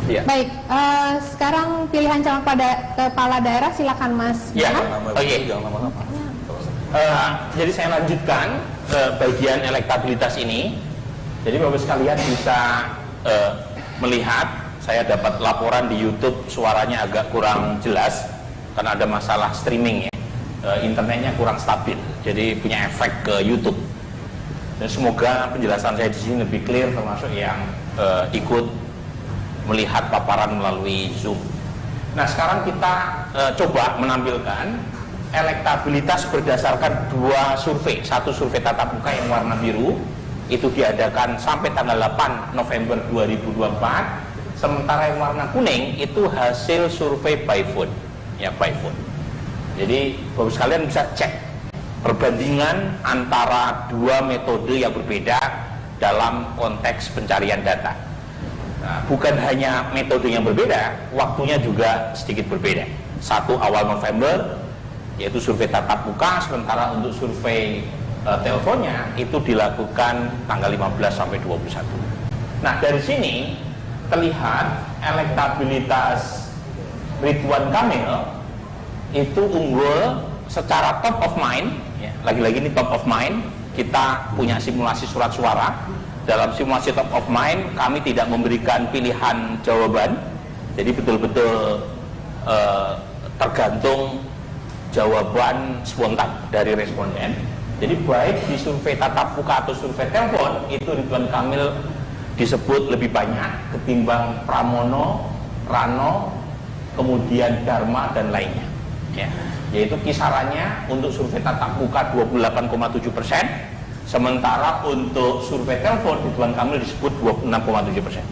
Ya. Baik, sekarang pilihan calon kepala daerah, silakan Mas. Ya, oke. Jadi saya lanjutkan bagian elektabilitas ini. Jadi Bapak sekalian bisa melihat, saya dapat laporan di YouTube suaranya agak kurang jelas karena ada masalah streaming ya, internetnya kurang stabil, jadi punya efek ke YouTube. Dan semoga penjelasan saya di sini lebih clear, termasuk yang ikut melihat paparan melalui Zoom. Nah, sekarang kita coba menampilkan elektabilitas berdasarkan dua survei. Satu survei tatap muka yang warna biru, itu diadakan sampai tanggal 8 November 2024. Sementara yang warna kuning itu hasil survei by phone, ya by phone. Jadi Bapak sekalian bisa cek perbandingan antara dua metode yang berbeda dalam konteks pencarian data. Nah, bukan hanya metode yang berbeda, waktunya juga sedikit berbeda. Satu awal November, yaitu survei tatap muka, sementara untuk survei teleponnya itu dilakukan tanggal 15 sampai 21. Nah, dari sini terlihat elektabilitas Ridwan Kamil itu unggul secara top of mind, ya, lagi-lagi ini top of mind. Kita punya simulasi surat suara. Dalam simulasi top of mind kami tidak memberikan pilihan jawaban, jadi betul-betul tergantung jawaban spontan dari responden. Jadi baik di survei tatap muka atau survei telepon, itu Ridwan Kamil disebut lebih banyak ketimbang Pramono, Rano, kemudian Dharma dan lainnya, ya. Yaitu kisarannya untuk survei tatap muka 28,7%, sementara untuk survei telepon Ridwan Kamil disebut 26,7%.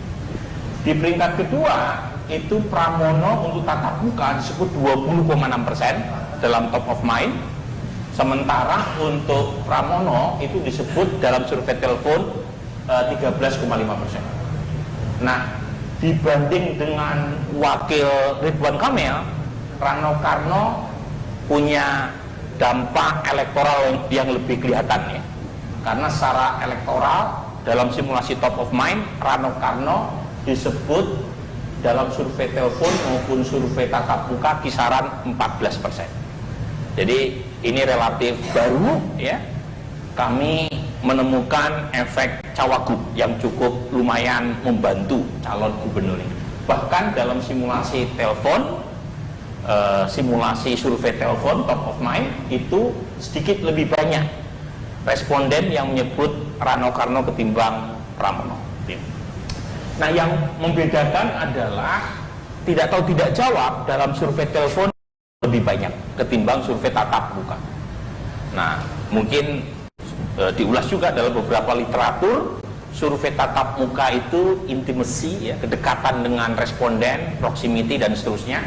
Di peringkat kedua itu Pramono untuk tatap muka disebut 20,6% dalam top of mind, sementara untuk Pramono itu disebut dalam survei telepon 13,5%. Nah, dibanding dengan wakil Ridwan Kamil, Rano Karno punya dampak elektoral yang lebih kelihatan ya, karena secara elektoral dalam simulasi top of mind Rano Karno disebut dalam survei telepon maupun survei tatap muka kisaran 14%. Jadi ini relatif baru ya, kami menemukan efek cawagup yang cukup lumayan membantu calon gubernur ini. Bahkan dalam simulasi telepon, simulasi survei telepon top of mind itu sedikit lebih banyak responden yang menyebut Rano Karno ketimbang Pramono. Nah, yang membedakan adalah tidak tahu tidak jawab dalam survei telepon lebih banyak ketimbang survei tatap muka. Nah, mungkin diulas juga dalam beberapa literatur, survei tatap muka itu intimacy ya, kedekatan dengan responden, proximity dan seterusnya,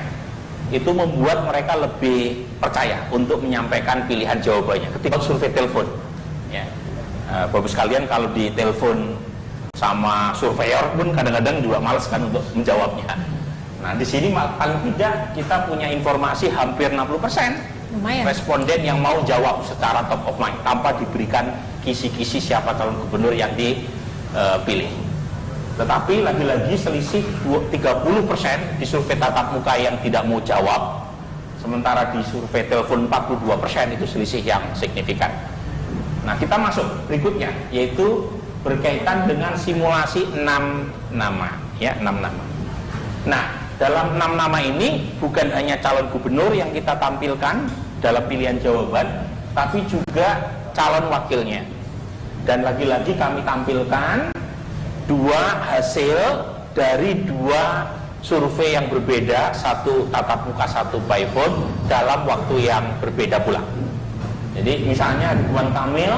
itu membuat mereka lebih percaya untuk menyampaikan pilihan jawabannya ketimbang survei telepon ya. Bapak sekalian, kalau di telepon sama surveyor pun kadang-kadang juga males kan untuk menjawabnya. Nah, di sini paling tidak kita punya informasi hampir 60% lumayan responden yang mau jawab secara top of mind tanpa diberikan kisi-kisi siapa calon gubernur yang dipilih. Tetapi lagi-lagi selisih 30% di survei tatap muka yang tidak mau jawab, sementara di survei telepon 42% itu selisih yang signifikan. Nah, kita masuk berikutnya, yaitu berkaitan dengan simulasi 6 nama ya, 6 nama. Nah, dalam 6 nama ini bukan hanya calon gubernur yang kita tampilkan dalam pilihan jawaban, tapi juga calon wakilnya. Dan lagi-lagi kami tampilkan dua hasil dari dua survei yang berbeda, satu tatap muka, satu by phone, dalam waktu yang berbeda pula. Jadi misalnya Ridwan Kamil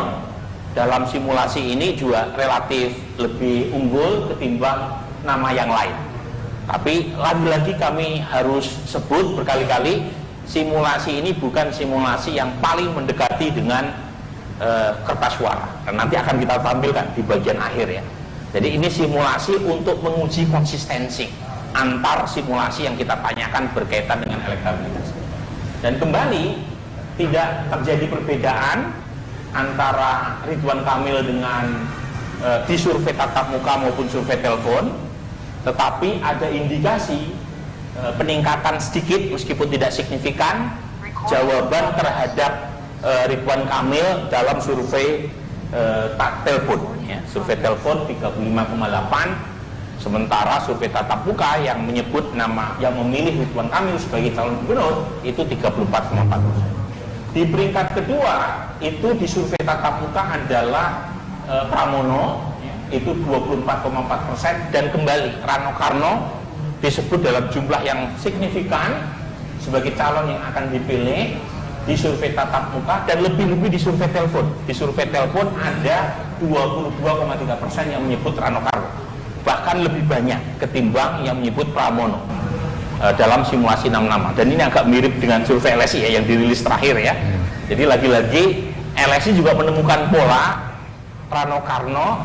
dalam simulasi ini juga relatif lebih unggul ketimbang nama yang lain. Tapi lagi-lagi kami harus sebut berkali-kali, simulasi ini bukan simulasi yang paling mendekati dengan kertas suara. Dan nanti akan kita tampilkan di bagian akhir ya. Jadi ini simulasi untuk menguji konsistensi antar simulasi yang kita tanyakan berkaitan dengan elektabilitas. Dan kembali tidak terjadi perbedaan antara Ridwan Kamil dengan di survei tatap muka maupun survei telepon. tetapi ada indikasi peningkatan sedikit meskipun tidak signifikan jawaban terhadap Ridwan Kamil dalam survei telepon, ya. Survei telepon 35,8, sementara survei tatap muka yang menyebut nama yang memilih Ridwan Kamil sebagai calon gubernur itu 34,4%. Di peringkat kedua itu di survei tatap muka adalah Pramono, ya, itu 24,4%, dan kembali Rano Karno disebut dalam jumlah yang signifikan sebagai calon yang akan dipilih di survei tatap muka, dan lebih-lebih di survei telepon. Di survei telepon ada 22,3% yang menyebut Rano Karno, bahkan lebih banyak ketimbang yang menyebut Pramono dalam simulasi 6 nama. Dan ini agak mirip dengan survei LSI ya, yang dirilis terakhir ya. Jadi lagi-lagi LSI juga menemukan pola Rano Karno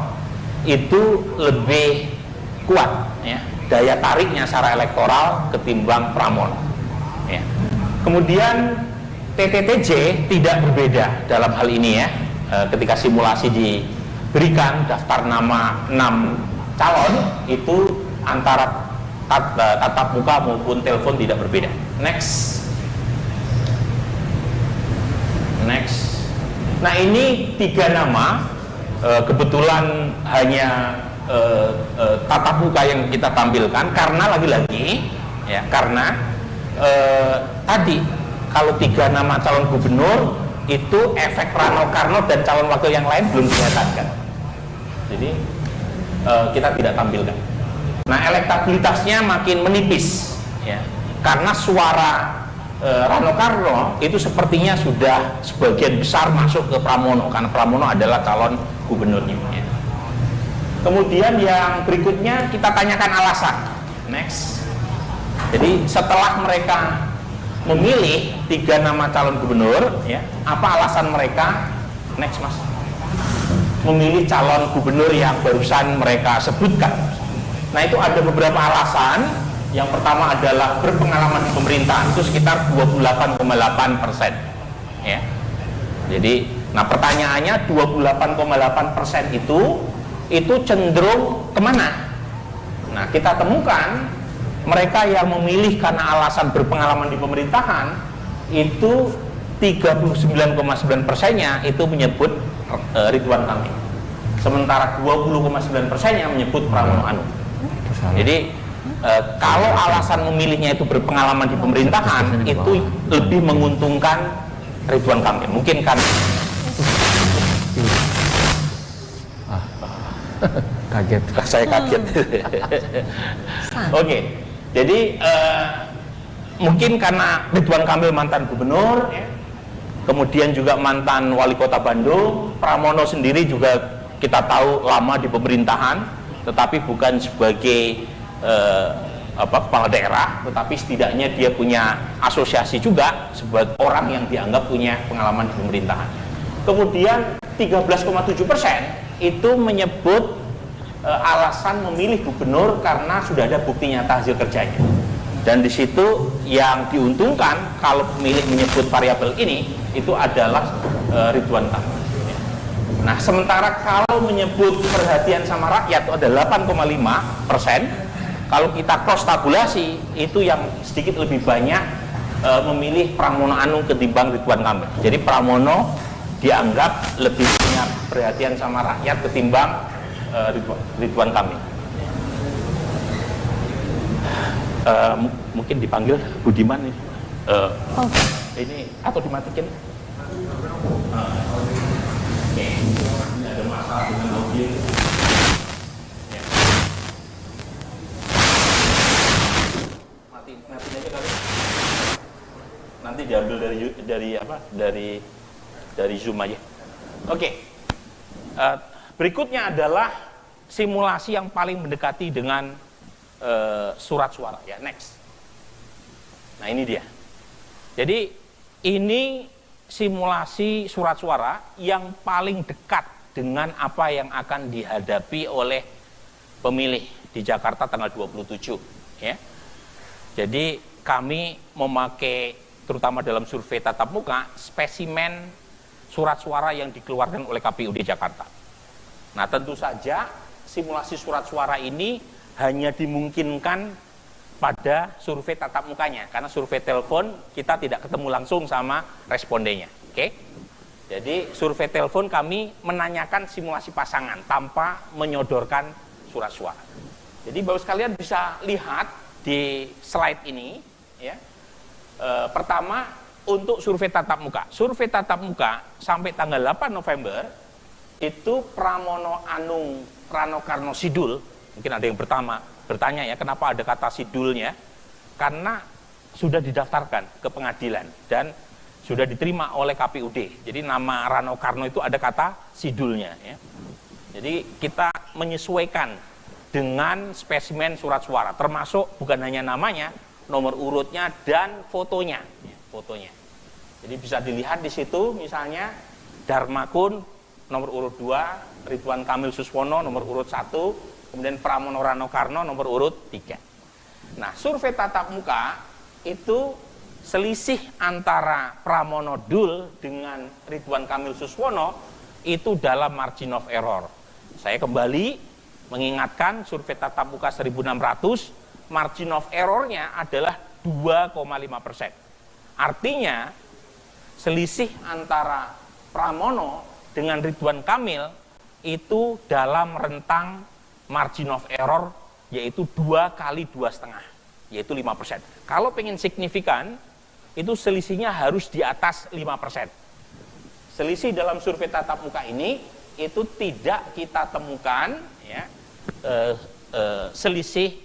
itu lebih kuat ya, daya tariknya secara elektoral ketimbang Pramono ya. Kemudian TTTJ tidak berbeda dalam hal ini ya. Ketika simulasi diberikan daftar nama 6 calon itu antara tatap muka maupun telepon tidak berbeda. Next. Nah, ini 3 nama, kebetulan hanya tatap muka yang kita tampilkan karena lagi-lagi ya, karena tadi kalau 3 nama calon gubernur itu efek Rano Karno dan calon wakil yang lain belum kelihatan. Jadi kita tidak tampilkan. Nah, elektabilitasnya makin menipis ya, karena suara Rano Karno itu sepertinya sudah sebagian besar masuk ke Pramono, karena Pramono adalah calon gubernurnya ya. Kemudian yang berikutnya kita tanyakan alasan. Next. Jadi setelah mereka memilih 3 nama calon gubernur ya, apa alasan mereka, next mas, memilih calon gubernur yang barusan mereka sebutkan? Nah, itu ada beberapa alasan. Yang pertama adalah berpengalaman di pemerintahan, itu sekitar 28,8% ya. Jadi, nah pertanyaannya 28,8% itu cenderung kemana? Nah, kita temukan mereka yang memilih karena alasan berpengalaman di pemerintahan itu 39,9%-nya itu menyebut Ridwan Kamil, sementara 20,9%-nya menyebut Pramono Anung. Jadi kalau alasan memilihnya itu berpengalaman di pemerintahan itu lebih menguntungkan Ridwan Kamil, mungkin kan. Kaget. Saya kaget. Oke. Jadi mungkin karena Ridwan Kamil mantan gubernur, ya, kemudian juga mantan wali kota Bandung. Pramono sendiri juga kita tahu lama di pemerintahan, tetapi bukan sebagai kepala daerah, tetapi setidaknya dia punya asosiasi juga sebagai orang yang dianggap punya pengalaman di pemerintahan. Kemudian 13,7% itu menyebut alasan memilih gubernur karena sudah ada bukti nyata hasil kerjanya, dan di situ yang diuntungkan kalau pemilih menyebut variabel ini itu adalah Ridwan Kamil. Nah, sementara kalau menyebut perhatian sama rakyat itu ada 8,5%. Kalau kita cross tabulasi itu yang sedikit lebih banyak memilih Pramono Anung ketimbang Ridwan Kamil. Jadi Pramono dianggap lebih punya perhatian sama rakyat ketimbang Ridwan Kamil. Mungkin dipanggil Budiman nih. Ini atau dimatikan? Oke. Ini ada masalah dengan audio. Ya. Matiin aja kali. Nanti diambil dari Zoom aja. Oke. Berikutnya adalah simulasi yang paling mendekati dengan surat suara ya. Next. Nah, ini dia. Jadi ini simulasi surat suara yang paling dekat dengan apa yang akan dihadapi oleh pemilih di Jakarta tanggal 27 ya. Jadi kami memakai terutama dalam survei tatap muka spesimen surat suara yang dikeluarkan oleh KPUD Jakarta. Nah, tentu saja simulasi surat suara ini hanya dimungkinkan pada survei tatap mukanya, karena survei telepon kita tidak ketemu langsung sama respondennya. Oke? Jadi survei telepon kami menanyakan simulasi pasangan tanpa menyodorkan surat suara. Jadi Bapak sekalian bisa lihat di slide ini, ya. Pertama untuk survei tatap muka. Survei tatap muka sampai tanggal 8 November itu Pramono Anung Rano Karno Sidul. Mungkin ada yang bertanya ya, kenapa ada kata sidulnya? Karena sudah didaftarkan ke pengadilan dan sudah diterima oleh KPUD. Jadi nama Rano Karno itu ada kata sidulnya. Ya. Jadi kita menyesuaikan dengan spesimen surat suara, termasuk bukan hanya namanya, nomor urutnya dan fotonya. Ya, fotonya. Jadi bisa dilihat di situ, misalnya Dharma Kun nomor urut 2, Ridwan Kamil Suswono nomor urut 1, kemudian Pramono Rano Karno nomor urut 3. Nah, survei tatap muka itu selisih antara Pramono Dul dengan Ridwan Kamil Suswono itu dalam margin of error. Saya kembali mengingatkan survei tatap muka 1600, margin of errornya adalah 2,5%. Artinya selisih antara Pramono dengan Ridwan Kamil itu dalam rentang margin of error yaitu 2 kali 2,5, yaitu 5%. Kalau pengen signifikan, itu selisihnya harus di atas 5%. Selisih dalam survei tatap muka ini itu tidak kita temukan ya, selisih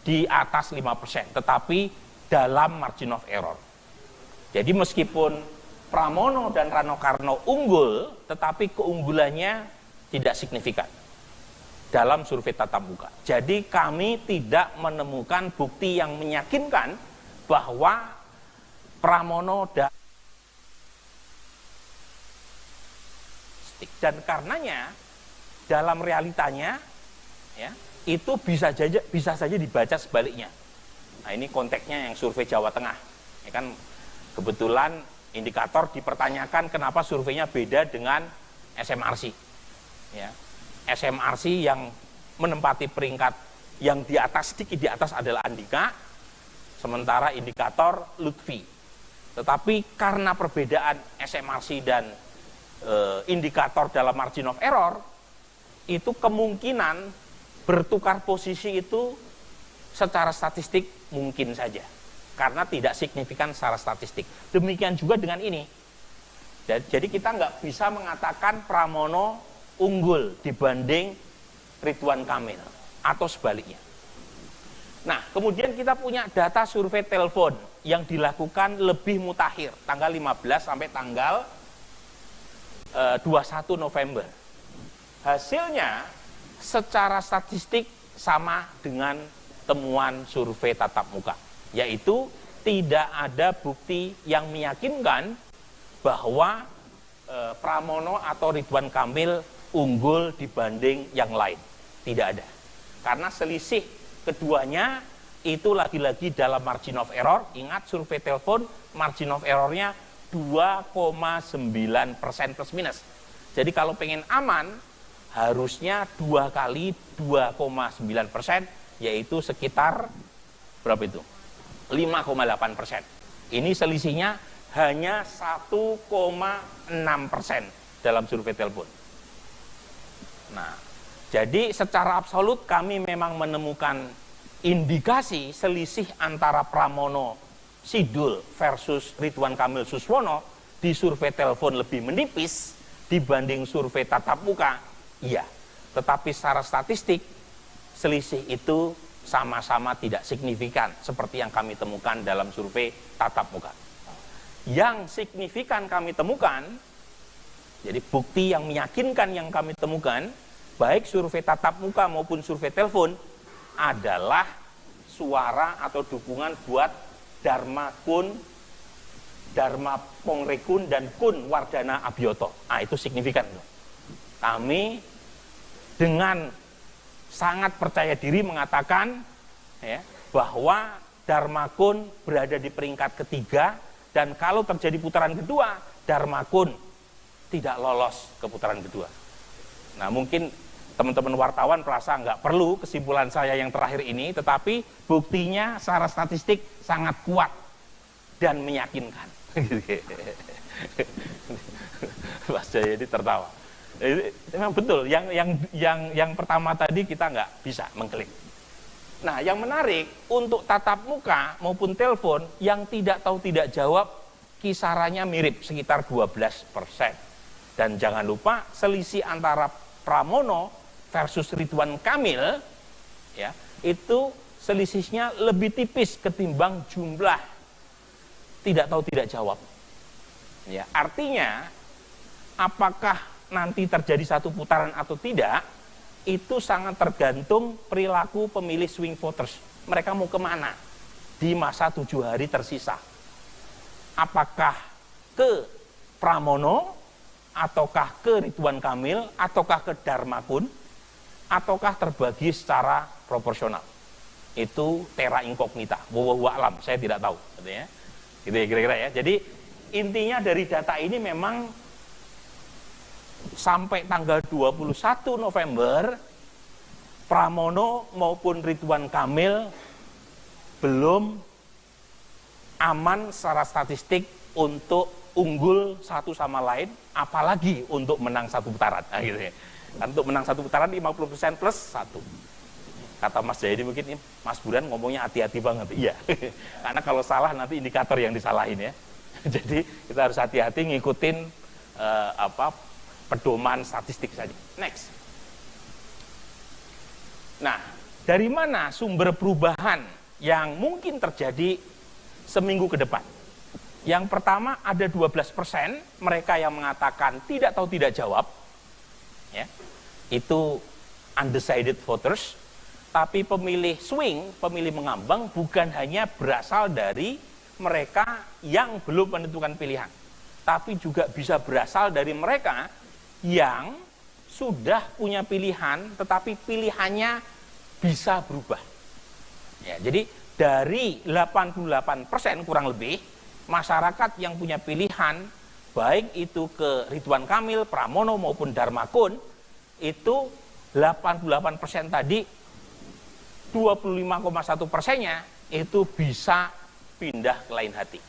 di atas 5%, tetapi dalam margin of error. Jadi meskipun Pramono dan Rano Karno unggul, tetapi keunggulannya tidak signifikan dalam survei tatap muka. Jadi kami tidak menemukan bukti yang meyakinkan bahwa Pramono dan karenanya dalam realitanya ya, itu bisa saja dibaca sebaliknya. Nah, ini konteksnya yang survei Jawa Tengah. Ya kan kebetulan indikator dipertanyakan kenapa surveinya beda dengan SMRC. Ya. SMRC yang menempati peringkat yang di atas, sedikit di atas adalah Andika, sementara indikator Lutfi. Tetapi karena perbedaan SMRC dan indikator dalam margin of error, itu kemungkinan bertukar posisi itu secara statistik mungkin saja. Karena tidak signifikan secara statistik. Demikian juga dengan ini. Jadi kita nggak bisa mengatakan Pramono unggul dibanding Ridwan Kamil atau sebaliknya. Nah, kemudian kita punya data survei telepon yang dilakukan lebih mutakhir, tanggal 15 sampai tanggal 21 November. Hasilnya secara statistik sama dengan temuan survei tatap muka, yaitu tidak ada bukti yang meyakinkan bahwa Pramono atau Ridwan Kamil unggul dibanding yang lain. Tidak ada. Karena selisih keduanya itu lagi-lagi dalam margin of error. Ingat survei telepon margin of errornya 2,9% plus minus. Jadi kalau pengen aman harusnya 2 kali 2,9%, yaitu sekitar berapa itu? 5,8%. Ini selisihnya hanya 1,6% dalam survei telepon. Nah, jadi secara absolut kami memang menemukan indikasi selisih antara Pramono Sidul versus Ridwan Kamil Suswono di survei telepon lebih menipis dibanding survei tatap muka. Iya, tetapi secara statistik selisih itu sama-sama tidak signifikan seperti yang kami temukan dalam survei tatap muka. Yang signifikan kami temukan, jadi bukti yang meyakinkan yang kami temukan, baik survei tatap muka maupun survei telepon, adalah suara atau dukungan buat Dharma Kun, Dharma Pongrekun, dan Kun Wardana Abioto. Nah, itu signifikan. Kami dengan sangat percaya diri mengatakan ya, bahwa Dharma Kun berada di peringkat ketiga, dan kalau terjadi putaran kedua, Dharma Kun tidak lolos ke putaran kedua. Nah, mungkin teman-teman wartawan merasa nggak perlu kesimpulan saya yang terakhir ini, tetapi buktinya secara statistik sangat kuat dan meyakinkan. Mas Jayadi tertawa. Memang betul, yang pertama tadi kita nggak bisa mengklik. Nah, yang menarik untuk tatap muka maupun telepon yang tidak tahu tidak jawab kisarannya mirip sekitar 12%. Dan jangan lupa selisih antara Pramono versus Ridwan Kamil ya, itu selisihnya lebih tipis ketimbang jumlah tidak tahu tidak jawab. Ya, artinya apakah nanti terjadi satu putaran atau tidak itu sangat tergantung perilaku pemilih swing voters. Mereka mau kemana di masa 7 hari tersisa? Apakah ke Pramono, ataukah ke Ridwan Kamil, ataukah ke Darmakun, ataukah terbagi secara proporsional? Itu terra incognita, wallahu a'lam, saya tidak tahu, gitu ya. Gitu ya kira-kira ya. Jadi intinya dari data ini memang sampai tanggal 21 November Pramono maupun Ridwan Kamil belum aman secara statistik untuk unggul satu sama lain, apalagi untuk menang satu putaran. Nah, gitu ya. Untuk menang satu putaran 50% plus 1. Kata Mas Jayadi mungkin, Mas Burhan ngomongnya hati-hati banget. Iya, karena kalau salah nanti indikator yang disalahin ya. Jadi kita harus hati-hati ngikutin pedoman statistik saja. Next. Nah, dari mana sumber perubahan yang mungkin terjadi seminggu ke depan? Yang pertama ada 12% mereka yang mengatakan tidak tahu tidak jawab. Ya. Itu undecided voters. Tapi pemilih swing, pemilih mengambang bukan hanya berasal dari mereka yang belum menentukan pilihan. Tapi juga bisa berasal dari mereka yang sudah punya pilihan, tetapi pilihannya bisa berubah. Ya, jadi dari 88% kurang lebih, masyarakat yang punya pilihan, baik itu ke Ridwan Kamil, Pramono maupun Darmakun, itu 88% tadi, 25,1%-nya itu bisa pindah ke lain hati.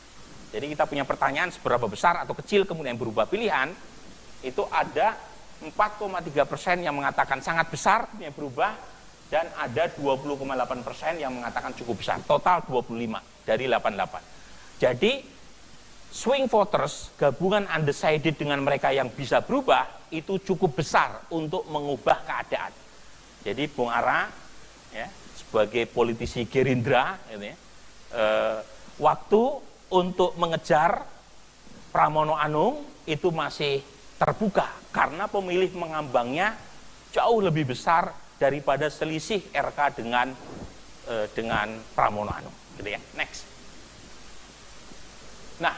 Jadi kita punya pertanyaan seberapa besar atau kecil kemudian berubah pilihan. Itu ada 4,3% yang mengatakan sangat besar yang berubah, dan ada 20,8% yang mengatakan cukup besar. Total 25 dari 88. Jadi swing voters, gabungan undecided dengan mereka yang bisa berubah, itu cukup besar untuk mengubah keadaan. Jadi Bung Ara ya, sebagai politisi Gerindra gitu ya, waktu untuk mengejar Pramono Anung itu masih terbuka karena pemilih mengambangnya jauh lebih besar daripada selisih RK dengan Pramono Anung, gitu ya. Next. Nah,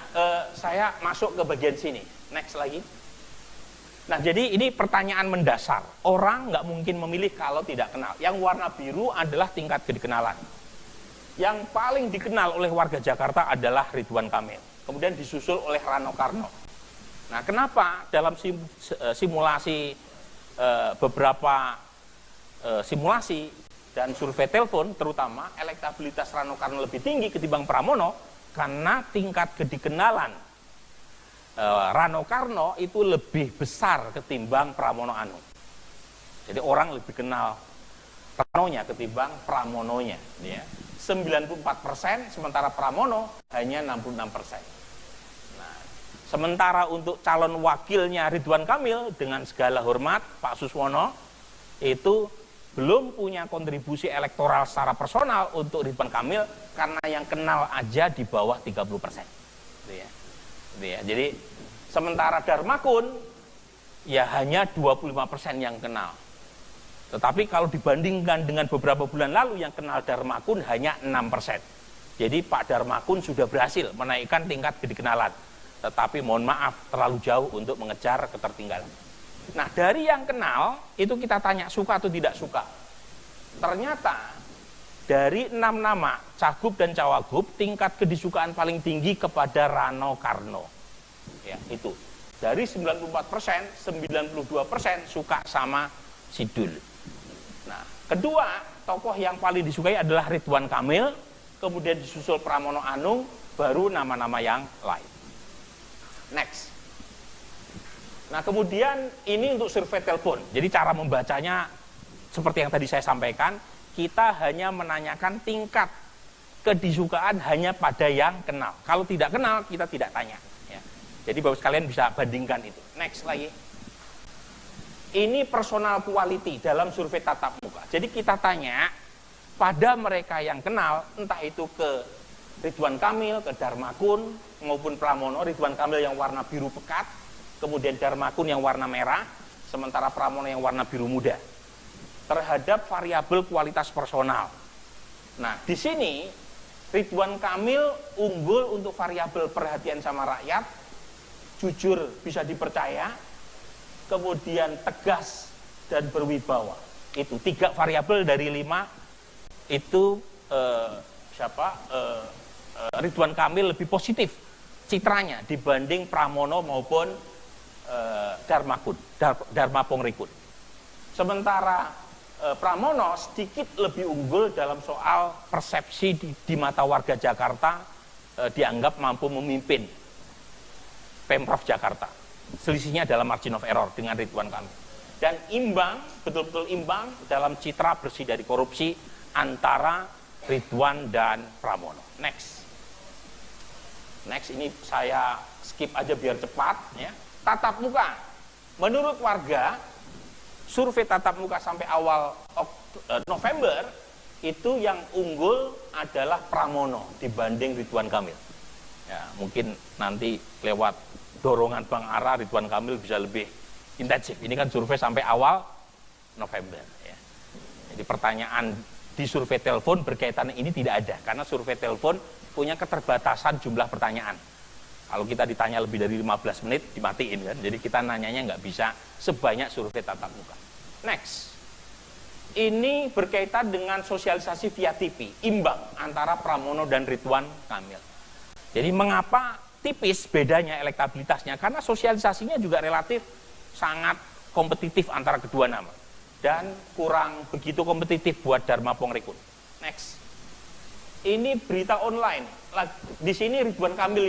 saya masuk ke bagian sini. Next lagi. Nah, jadi ini pertanyaan mendasar. Orang nggak mungkin memilih kalau tidak kenal. Yang warna biru adalah tingkat kedikenalan. Yang paling dikenal oleh warga Jakarta adalah Ridwan Kamil. Kemudian disusul oleh Rano Karno. Nah, kenapa dalam simulasi beberapa simulasi dan survei telepon terutama elektabilitas Rano Karno lebih tinggi ketimbang Pramono? Karena tingkat kedikenalan Rano Karno itu lebih besar ketimbang Pramono Anung. Jadi orang lebih kenal Ranonya ketimbang Pramononya. Ya. 94%, sementara Pramono hanya 66%. Sementara untuk calon wakilnya Ridwan Kamil, dengan segala hormat Pak Suswono, itu belum punya kontribusi elektoral secara personal untuk Ridwan Kamil, karena yang kenal aja di bawah 30%. Gitu ya. Gitu ya. Jadi sementara Darmakun ya hanya 25% yang kenal. Tetapi kalau dibandingkan dengan beberapa bulan lalu yang kenal Darmakun hanya 6%. Jadi Pak Darmakun sudah berhasil menaikkan tingkat kedikenalan. Tetapi mohon maaf terlalu jauh untuk mengejar ketertinggalan. Nah, dari yang kenal itu kita tanya suka atau tidak suka. Ternyata dari 6 nama Cagup dan Cawagup, tingkat kedisukaan paling tinggi kepada Rano Karno. Ya, itu. Dari 94%, 92% suka sama Sidul. Nah, kedua tokoh yang paling disukai adalah Ridwan Kamil, kemudian disusul Pramono Anung, baru nama-nama yang lain. Next. Nah, kemudian ini untuk survei telepon. Jadi cara membacanya seperti yang tadi saya sampaikan, kita hanya menanyakan tingkat kedisukaan hanya pada yang kenal. Kalau tidak kenal, kita tidak tanya. Ya. Jadi Bapak sekalian bisa bandingkan itu. Next lagi. Ini personal quality dalam survei tatap muka. Jadi kita tanya pada mereka yang kenal, entah itu ke Ridwan Kamil, ke Darmakun, maupun Pramono. Ridwan Kamil yang warna biru pekat, kemudian Darmakun yang warna merah, sementara Pramono yang warna biru muda. Terhadap variabel kualitas personal. Nah, di sini Ridwan Kamil unggul untuk variabel perhatian sama rakyat, jujur bisa dipercaya, kemudian tegas dan berwibawa. Itu 3 variabel dari 5 itu Ridwan Kamil lebih positif citranya dibanding Pramono maupun Dharma Pongrikun. Sementara Pramono sedikit lebih unggul dalam soal persepsi di mata warga Jakarta, dianggap mampu memimpin Pemprov Jakarta. Selisihnya adalah margin of error dengan Ridwan Kamil. Dan imbang, betul-betul imbang dalam citra bersih dari korupsi antara Ridwan dan Pramono. Next. Next, ini saya skip aja biar cepat. Ya. Tatap muka. Menurut warga, survei tatap muka sampai awal November, itu yang unggul adalah Pramono dibanding Ridwan Kamil. Ya, mungkin nanti lewat dorongan Bang Ara, Ridwan Kamil bisa lebih intensif. Ini kan survei sampai awal November. Ya. Jadi pertanyaan di survei telepon berkaitan ini tidak ada, karena survei telepon punya keterbatasan jumlah pertanyaan. Kalau kita ditanya lebih dari 15 menit, dimatiin kan. Jadi kita nanyanya nggak bisa sebanyak survei tatap muka. Next. Ini berkaitan dengan sosialisasi via TV, imbang antara Pramono dan Ridwan Kamil. Jadi mengapa tipis bedanya elektabilitasnya? Karena sosialisasinya juga relatif sangat kompetitif antara kedua nama. Dan kurang begitu kompetitif buat Dharma Pongrikun. Next. Ini berita online. Di sini Ridwan Kamil